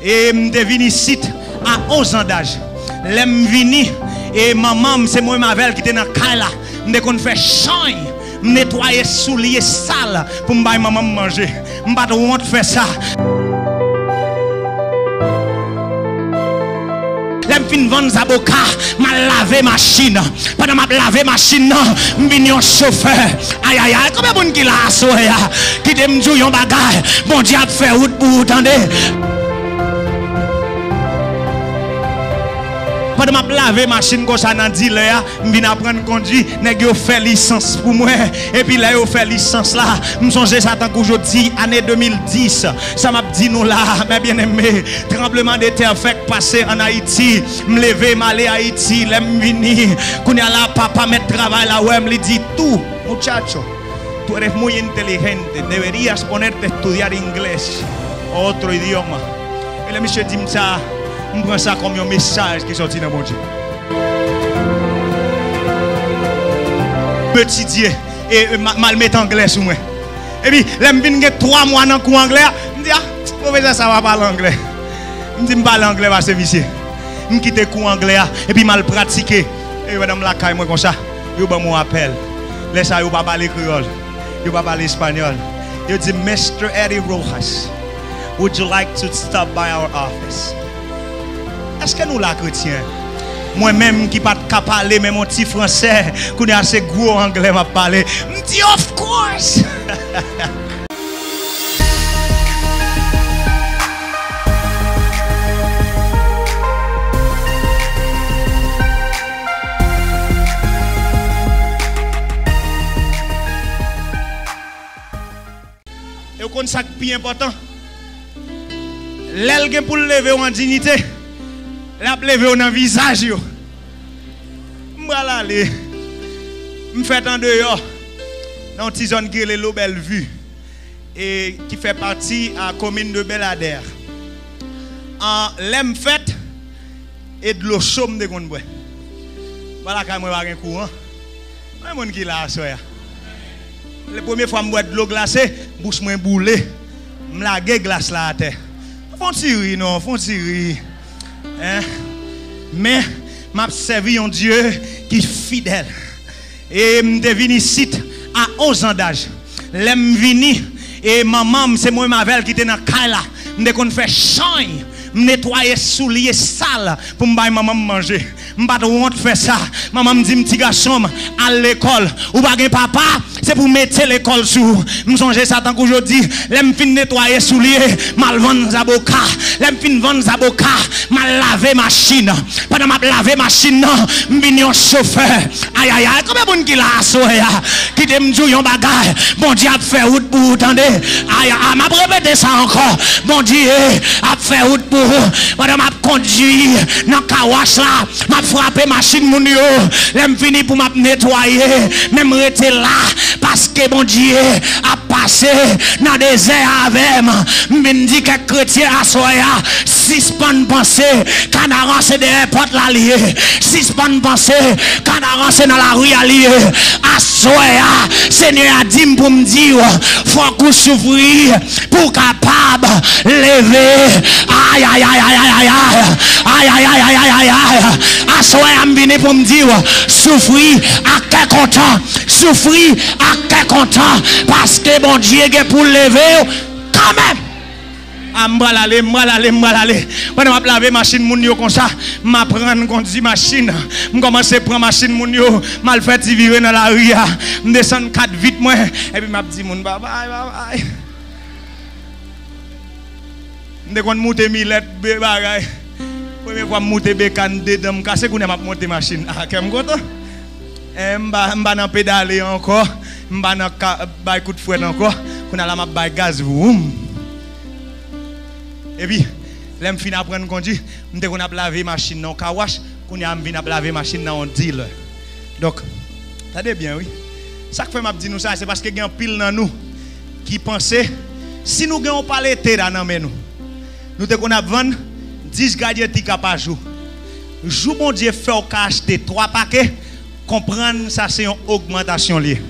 Et je suis venu ici à 11 ans d'âge. Je suis venu et maman, c'est moi Mavel qui était dans le cas là. Je suis fait changer, nettoyer souliers sales pour me maman manger. Je ne vais pas faire ça. Je suis vendre Zaboka, je lavé machine. Pendant que je lavé machine, je suis un chauffeur. Aïe aïe aïe, combien de monde qui l'a assoé? Qui te dit un bagage? Bon Dieu a fait route pour vous, attendez. Pendant que je lavé machine comme ça dans le dealer, je viens apprendre à conduire. Je fais licence pour moi. Et puis là, je fais licence là. Je me songe ça tant qu'aujourd'hui, année 2010. Ça m'a dit nous là, mes bien-aimés. Tremblement de terre fait passer en Haïti. Je me lever, m'aller à Haïti. Je me venir. Quand là, papa met travail là, ouais, me dit tout. Muchacho, tú eres muy inteligente. Deberías ponerte a estudiar inglés. Otro idioma. Et le monsieur dit ça. Je prends ça comme un message qui est sorti dans mon Dieu. Petit Dieu, et mal mettre anglais sur moi. Et puis, là, je viens 3 mois dans le cours anglais. Je me dis, ah, ça va parler anglais. Je me dis, je parle anglais, parce que c'est je quitte le cours anglais, et puis mal pratiquer. Et madame la caille, moi comme ça, je vais mon appel. Laisse ça, je ne vais pas parler créole, je ne vais pas parler espagnol. Je dis, Mr. Eddie Rojas, would you like to stop by our office? Est-ce que nous la chrétiens? Moi-même qui pas capable parler même mon petit français, qu'on est assez gros anglais m'a parler. Me dit of course. Et vous connaissez ça qui est important. L'aile pour lever en dignité. La levé dans le visage. Je vais aller. Je fais en dehors. Dans une zone qui est le Belle Vue. Et qui fait partie de la commune de Belader. En l'aime fait. Et de l'eau chaude de Gondbois. Voilà quand je vais un courant. Je vais qui là. La première fois que je bois de l'eau glacée, bouche moi boulée. Je la glace là à terre. Font tirer, non, font tirer. Hein? Mais m'a servi un Dieu qui est fidèle. Et je suis venu ici à 11 ans d'âge. Je suis venu et maman, c'est moi Mavel qui était dans le cas là. Je suis fait changer, nettoyer souliers sales pour me maman manger. Je ne vais pas faire ça. Maman me dit, petit garçon, à l'école, ou pas papa, c'est pour mettre l'école sous. Je me songe ça tant qu'aujourd'hui, je fin nettoyer souliers, mal vendre Zaboka, je fin vendre Zaboka, mal laver machine. Pendant que je laver machine, je suis un chauffeur. Aïe aïe aïe, combien de monde qui l'a assoé, qui te dit un bagage, bon Dieu a fait route pour vous, attendez. Aïe aïe, m'a répété ça encore. Bon Dieu a fait route pour vous. Pendant que je conduis dans le kawash là, je frappe machine mon yo, je fini pour me nettoyer, même rester là, parce que bon Dieu a passé dans des désert avec moi. Je me dis que chrétien a soya, 6 bonnes pensées, canaran c'est des portes la liée, 6 bonnes pensées, canaran c'est dans la rue à liée, à soya, Seigneur a dit pour me dire, faut qu'on s'ouvrir pour capable lever, aïe aïe aïe aïe aïe aïe aïe aïe aïe aïe aïe aïe. Soyez venu pour me dire, souffrir à quel content, souffrir à quel content, parce que bon Dieu est pour lever quand même. M'balale. Pendant que je lave machine moun yo comme ça, m'apprendre conduire machine, m'commencer prendre machine moun yo, mal fait virer dans la rue, m'descendre 4 vite moi et puis m'a dit moun bye bye. M'dekon monter millet bagay. Première fois monter bécane dedans, me casser qu'on a monter machine. Ah, qu'est-ce content? M'ba nan pédaler encore, m'ba nan bay coup de fouet encore, qu'on a la m'a bay gaz vroom. Et puis, là me fin apprendre conduire, m'te qu'on a laver machine dans kawash, qu'on a vinn laver machine dans un dealer. Donc, attendez bien oui. Ça que fait m'a dit nous ça, c'est parce que il y a un pile dans nous qui pensait si nous gagnons pas l'été dans nous. Nous te qu'on a vendre 10 gadgets par jour. Jour bon Dieu fait au acheter 3 paquets, comprendre ça c'est une augmentation liée.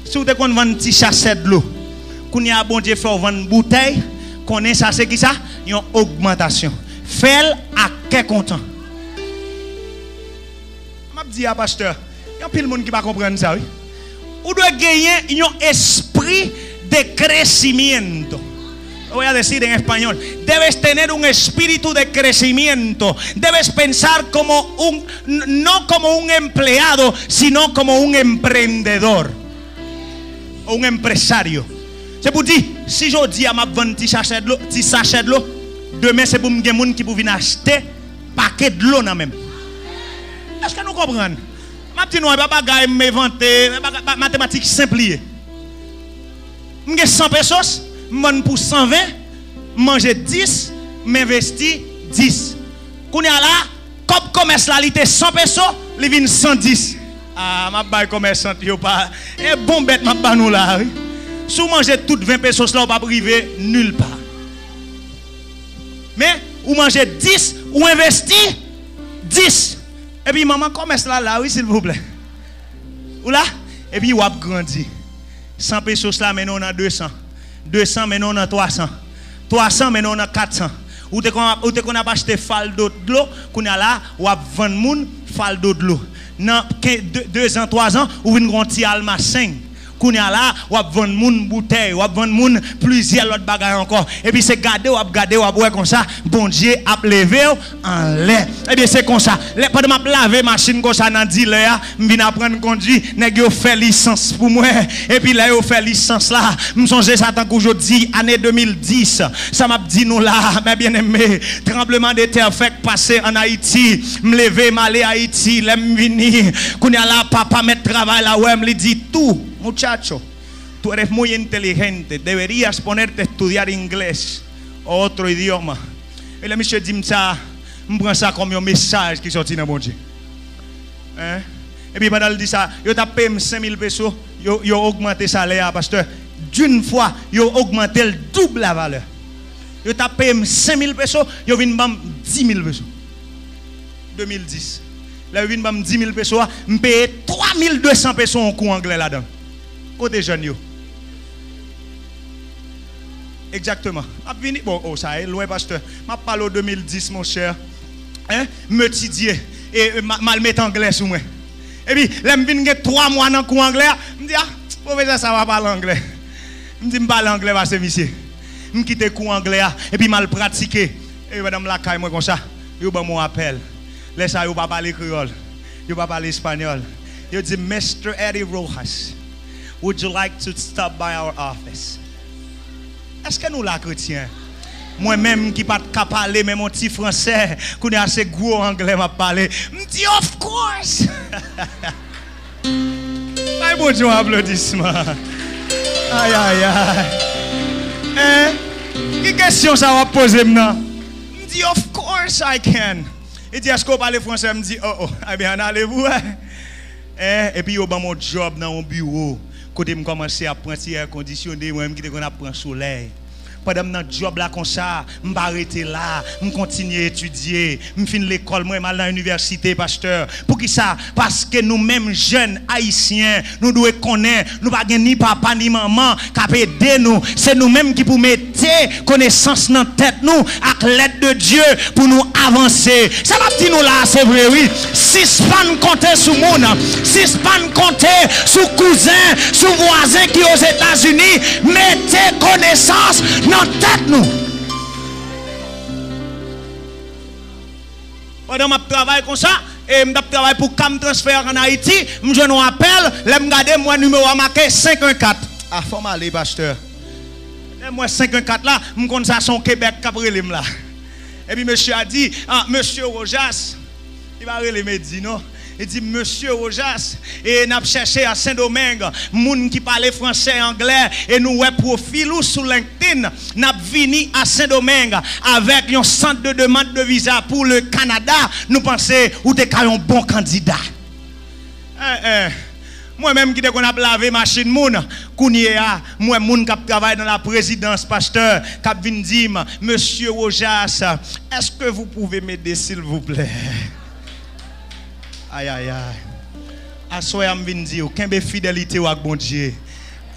Si vous te qu'on vendre petit chassette de l'eau, qu'on y a bon Dieu fait vendre bouteille, Connaît ça, c'est qui ça? Une augmentation. Fais-le à quel content. Je dis à pasteur, il y a plein de monde qui ne comprend pas ça. Oui? Ou doit gagner un esprit de crecimiento. Voy a decir en español. Debes tener un espíritu de crecimiento. Debes pensar como no como un empleado, sino como un emprendedor. O un empresario. C'est pour dire, si je dis à ma vente petit sachet de l'eau, demain c'est pour me des gens qui peuvent venir acheter paquet de l'eau même. Est-ce que nous comprenons? Ma petite noix, pas bagaille m'inventer, mathématiques simple. J'ai 100 pesos, je pour 120, manger 10, m'investir 10. Quand là, comme commerce là, il était 100 pesos, il vient 110. Ah, ma baille commerçant, yo pas. Et bon bête, ma baille nous là. Si vous mangez toutes 20 pesos là, vous pas privé nulle part. Mais, vous mangez 10, ou investir 10. Et puis, maman, commerce là, oui, s'il vous plaît. Ou là? Et puis, vous avez grandi. 100 pesos là, maintenant on a 200. 200, maintenant on a 300. 300, maintenant on a 400. Ou te qu'on a acheté faldo de l'eau, qu'on a là, ou a 20 moun faldo de l'eau. Dans 2 ans, 3 ans, ou une grande alma 5. Qu'on a là, ou a 20 moun bouteille, ou a 20 moun plusieurs autres bagages encore. Et puis c'est garder, ou a comme ça, bon Dieu a levé en l'air. Et bien c'est comme ça. Pendant m'a laver machine comme ça dans dealer, m'vinn apprendre conduire, nèg yo fait licence pour moi. Et puis là yo fait licence là, m'songe ça tant qu'aujourd'hui année 2010. Ça m'a dit nous là, mes bien-aimés, tremblement de terre fait passer en Haïti, m'lever m'aller Haïti, l'aime venir. Qu'on a là papa mettre travail là ouais, me dit tout. Muchacho, tú eres muy inteligente, deberías ponerte a estudiar inglés o otro idioma. Et le monsieur dit ça, je prends ça comme un message qui sortit dans mon Dieu. Hein? Et puis pendant il dit ça, yo t'a payé 5000 pesos, yo augmenté le salaire pasteur. D'une fois, yo augmenté le double la valeur. Yo t'a payé 5000 pesos, yo vinn bam 10 000 pesos. 2010. Là yo vinn bam 10 000 pesos, me paye 3200 pesos en cours anglais là-dedans. Côté jeune. Exactement. Bon, oh, ça est loin, pasteur. Je parle au 2010, mon cher. Hein? Me tidier et mal mettre anglais sur moi. Et puis, là, je viens 3 mois dans le cours anglais. Je me dis, ah, professeur, ça va parler anglais. Je me dis, je parle anglais, parce que monsieur. Je quitte le cours anglais et puis mal pratiquer. Et madame la caille, moi comme ça. Je vais mon appel. Laisse ça, je ne pas parler créole. Je ne pas parler espagnol. Je dis, Mr. Eddie Rojas. Would you like to stop by our office? Est-ce que nous la chrétiens? Moi-même qui pas capable parler même mon petit français, qu'on est assez gros anglais m'a parlé. Me dit of course. Aïe bon Dieu applaudissement. Aïe aïe aïe. Hein? Quelle question ça va poser maintenant? Me dit of course I can. Il dit est-ce qu'on parle français? Me dit oh. Eh bien allez-vous. Et puis, il y a mon job dans mon bureau. Quand je commence à prendre air conditionné, moi, je prends le soleil. Pendant que je job là comme ça, je vais arrêter là, je continue à étudier, je finis l'école, moi, je vais à l'université, pasteur. Pour qui ça? Parce que nous-mêmes, jeunes haïtiens, nous devons connaître, nous n'avons pas ni papa ni maman qui peuvent aider nous. C'est nous-mêmes qui pouvons mettre connaissance dans la tête, nous, avec l'aide de Dieu, pour nous avancer. Ça va dire nous là, c'est vrai, oui. Si ce n'est pas compter sur le monde, si ce n'est pas compter sur cousin, sur voisin qui aux États-Unis, mettez connaissance dans tête nous. Pendant que je travaille comme ça, et je travaille pour Cam Transfert en Haïti, je nous appelle, je regarde mon numéro à marqué 514. Ah, faut m'aller, pasteur. Et moi, 514 là, je connais ça son Québec Caprelim là. Et puis, monsieur a dit, ah, monsieur Rojas, il va aller me dire non. Il dit, monsieur Rojas, et nous avons cherché à Saint-Domingue, moun qui parle français et anglais, et nous avons profil sur LinkedIn, nous avons venu à Saint-Domingue avec un centre de demande de visa pour le Canada. Nous pensons que vous êtes un bon candidat. Moi-même qui a lavé machine moun, moi moun qui travaille dans la présidence, pasteur, qui vient dire, monsieur Rojas, est-ce que vous pouvez m'aider s'il vous plaît? Aïe aïe aïe. Assoya m'vin dire, qu'un fidélité avec bon Dieu.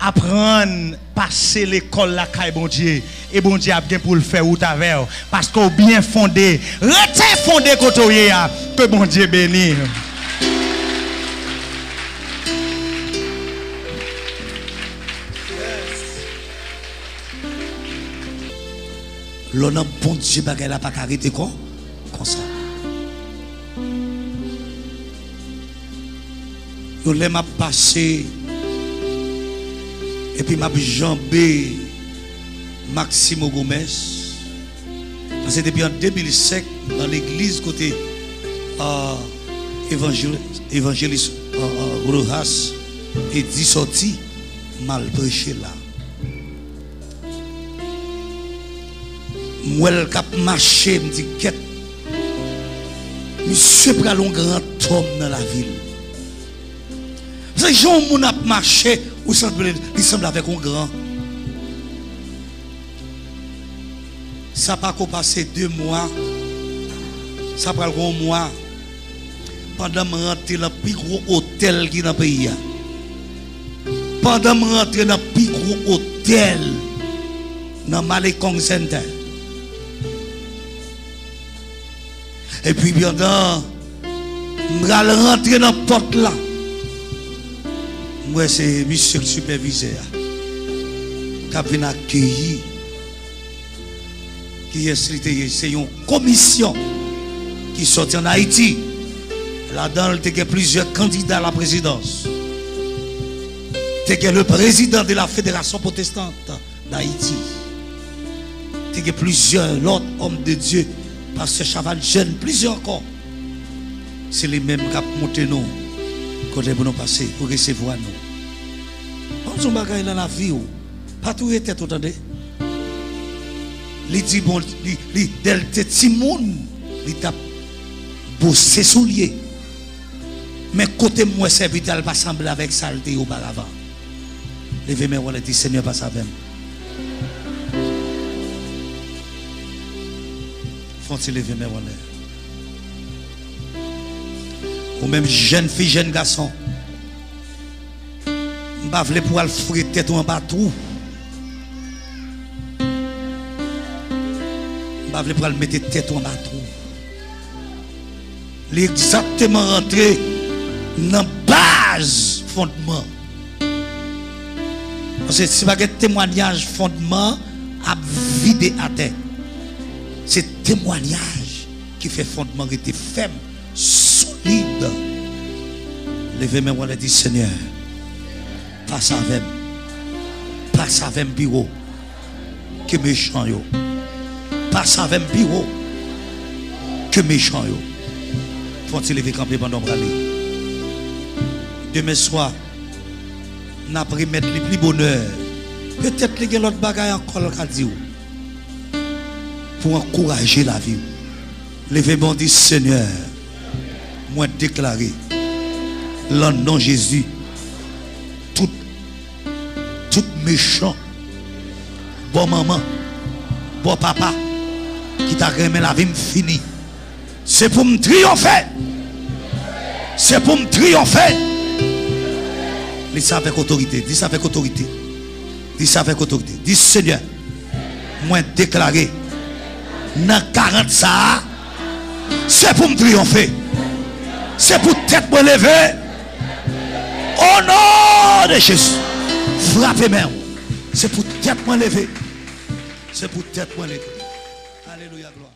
apprendre passer l'école la caille bon Dieu et bon Dieu a bien pour le faire ou avec parce qu'on bien fondé rete fondé côté que bon Dieu bénisse. L'on a bon Dieu bagay la pas arrêter comme ça. Yo les m'a passé et puis m'a jambé Maximo Gomez. Parce que depuis en 2005 dans l'église côté évangéliste Rojas et dit sorti mal prêché là. Moi le cap marché me dit quête. Monsieur pral un grand homme dans la ville. C'est gens moun a marché ou il semble avec un grand. Ça pas qu'au passer 2 mois. Ça prend un mois. Pendant que je rentre dans le plus gros hôtel qui est dans le pays. Pendant que je rentre dans le plus gros hôtel dans le Malecon Center. Et puis pendant je rentre dans la porte là. Moi c'est monsieur le superviseur qui a venu accueillir. C'est une commission qui sortit en Haïti. Là-dedans, il y a plusieurs candidats à la présidence. Il y a le président de la Fédération protestante d'Haïti. Il y a plusieurs autres hommes de Dieu. Pasteur Chaval Jeune, plusieurs encore. C'est les mêmes qui ont monté nous. Côté pour nous passer, pour recevoir nous. On a des dans la vie. Pas tout est tête, attendez. Il dit bon, il delta Timoun, il t'a bossé soulier. Mais côté moi, serviteur, il va sembler avec saleté auparavant. Levez-moi, on dit Seigneur, passe avec moi. Faut-il lever mes wallet? Ou même jeune fille, jeune garçon. Je ne veux pas pour aller fouiller tête en bas tout. Je ne veux pas mettre tête en bas tout. Il est exactement rentré dans la base fondement. Parce que si vous avez un témoignage fondement, à vider à terre. C'est témoignage qui fait fondement qui était ferme, solide. Levez-moi, on dit Seigneur, passe avec moi. Passe avec moi, bureau. Que méchant yo. Passe avec moi, bureau. Que méchant yo. Faut-il lever camper pendant que demain soir, nous avons pris mettre le plus bonheur. Peut-être que l'autre bagaille encore qu'a dit pour encourager la vie. Levez-moi, dit Seigneur, moi déclarer le nom de Jésus, tout méchant, bon maman, bon papa, qui t'a remis la vie finie. C'est pour me triompher. C'est pour me triompher. Dis ça avec autorité. Dis ça avec autorité. Dis ça avec autorité. Dis Seigneur, moi déclarer dans 40 ça, c'est pour me triompher. C'est pour tête me lever. Au nom de Jésus. Frappez moi. C'est pour tête me lever. C'est pour tête me lever. Alléluia, gloire.